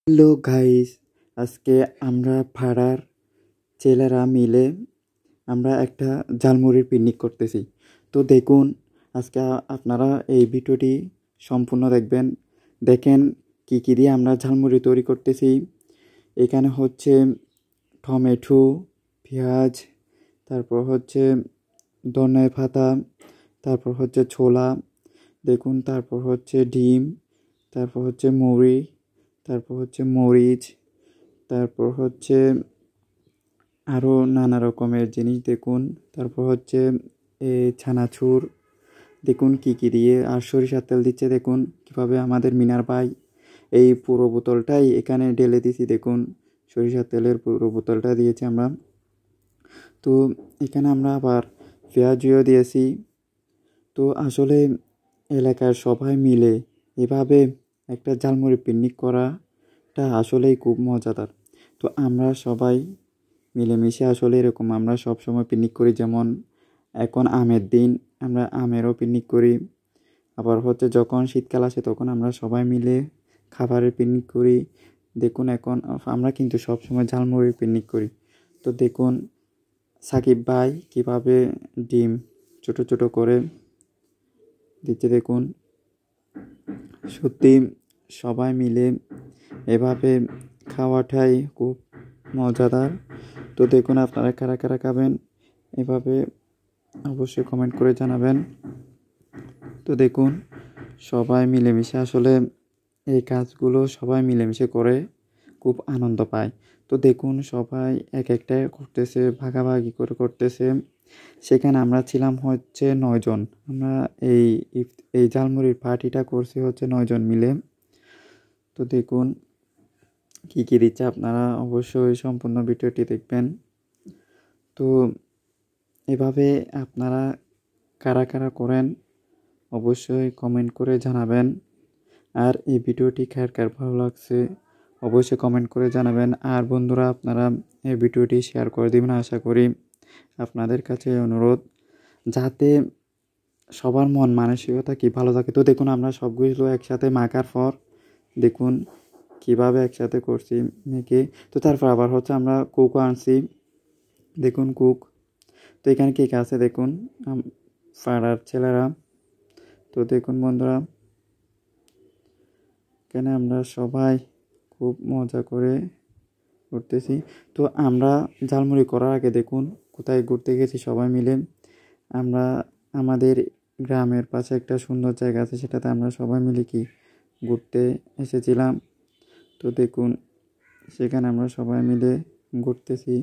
Hello guys, আজকে আমরা পাড়ার ছেলেরা মিলে আমরা একটা ঝালমুড়ির পিকনিক করতেছি। তো দেখুন, আজকে আপনারা এই ভিডিওটি সম্পূর্ণ দেখবেন। দেখেন কী কী দিয়ে আমরা ঝালমুড়ি তৈরি করতেছি। এখানে হচ্ছে টমেটো, পেঁয়াজ, তারপর হচ্ছে ধনে পাতা, তারপর হচ্ছে ছোলা, দেখুন, তারপর হচ্ছে ডিম, তারপর হচ্ছে মুড়ি, তারপর হচ্ছে মরিচ, তারপর হচ্ছে আরও নানা রকমের জিনিস দেখুন। তারপর হচ্ছে ছানাচুর, দেখুন কী কী দিয়ে, আর সরিষার তেল দিচ্ছে। দেখুন কীভাবে আমাদের মিনার ভাই এই পুরো বোতলটাই এখানে ঢেলে দিয়েছি। দেখুন সরিষার তেলের পুরো বোতলটা দিয়েছি আমরা। তো এখানে আমরা আবার পেঁয়াজও দিয়েছি। তো আসলে এলাকার সবাই মিলে এভাবে একটা ঝালমুড়ি পিকনিক করাটা আসলেই খুব মজাদার। তো আমরা সবাই মিলেমিশে আসলে এরকম আমরা সব সময় পিকনিক করি। যেমন এখন আমের দিন, আমরা আমেরও পিকনিক করি। আবার হচ্ছে যখন শীতকাল আসে তখন আমরা সবাই মিলে খাবারের পিকনিক করি। দেখুন এখন আমরা কিন্তু সব সময় ঝালমুড়ির পিকনিক করি। তো দেখুন সাকিব ভাই কীভাবে ডিম ছোট ছোট করে দিচ্ছে। দেখুন সত্যি সবাই মিলে এভাবে খাওয়াটাই খুব মজাদার। তো দেখুন আপনারা কারা কারা খাবেন এভাবে অবশ্যই কমেন্ট করে জানাবেন। তো দেখুন সবাই মিলেমিশে আসলে এই কাজগুলো সবাই মিলেমিশে করে খুব আনন্দ পায়। তো দেখুন সবাই এক একটা করতেছে, ভাগাভাগি করে করতেছে। সেখানে আমরা ছিলাম হচ্ছে 9 জন। আমরা এই এই ঝালমুড়ির পার্টিটা করছি হচ্ছে 9 জন মিলে। তো দেখুন কী কী দিচ্ছে, আপনারা অবশ্যই সম্পূর্ণ ভিডিওটি দেখবেন। তো এভাবে আপনারা কারা কারা করেন অবশ্যই কমেন্ট করে জানাবেন। আর এই ভিডিওটি কার কার ভালো লাগছে অবশ্যই কমেন্ট করে জানাবেন। আর বন্ধুরা আপনারা এই ভিডিওটি শেয়ার করে দেবেন। আশা করি আপনাদের কাছে অনুরোধ যাতে সবার মন মানসিকতা কি ভালো থাকে। তো দেখুন আমরা সবগুলো একসাথে মাখার পর দেখুন কীভাবে একসাথে করছি মেখে। তো তারপর আবার হচ্ছে আমরা কুকও আনছি। দেখুন কুক। তো এখানে কে কে আছে দেখুন, পাড়ার ছেলেরা। তো দেখুন বন্ধুরা এখানে আমরা সবাই খুব মজা করে করতেছি। তো আমরা ঝালমুড়ি করার আগে দেখুন কোথায় ঘুরতে গেছি সবাই মিলে। আমরা আমাদের গ্রামের পাশে একটা সুন্দর জায়গা আছে, সেটাতে আমরা সবাই মিলে ঘুরতে এসেছিলাম। তো দেখুন সেখানে আমরা সবাই মিলে ঘুরতেছি।